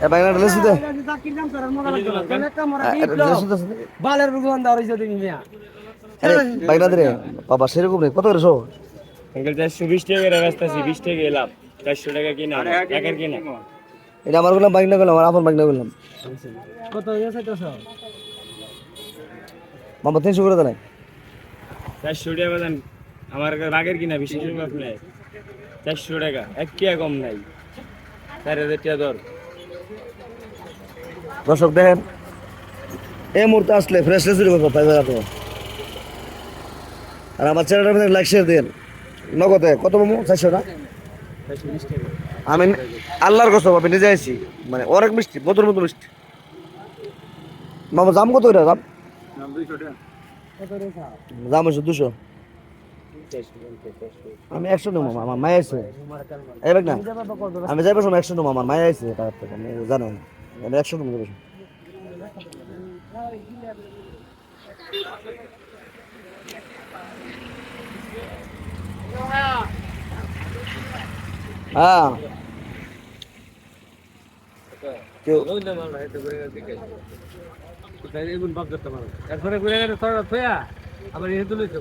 এ বাইনা লেসি দে বালের রুগন দাও হইছে তুমি মিয়া আরে বাইনা দে বাবা সেরকম নেই কত রেছো আঙ্কেল 420 টাকা করে রাস্তাছি 20 টাকা এলাম 400 টাকা কিনা একের কিনা এটা আমার বললাম বাইক না করলাম আমার আপন বাইক না করলাম কত হইছে তো মামা 300 করে দেন 400 টাকা বাজান আমার বাগের কিনা বিশেষ আপনি 400 টাকা এক কি কম নাই 4000 টাকা দর দর্শক দেখেন এই মুহূর্তে আসলে ফ্রেশ লেসুরি কথা পাইবে আপনি আর আমার চ্যানেলটা লাইক শেয়ার দেন নগদে কত মামু 400 না 420 টাকা আমি আল্লাহর কসম আমি নিজে আইছি মানে অনেক মিষ্টি মধুর মতো মিষ্টি মামা দাম কত এটা দাম নাম 200 টাকা দাম হচ্ছে 200 আমি 100 নেবো মামা আমার মায়ে আছে এই না আমি যাইবার সময় 100 নেবো আমার মায়ে আছে তার থেকে আমি জানেন আমি 100 নেবো যাইবার সময়। হ্যাঁ কেউ এরপরে ঘুরে গেলে তোরা থয়া আবার এ তুলেছে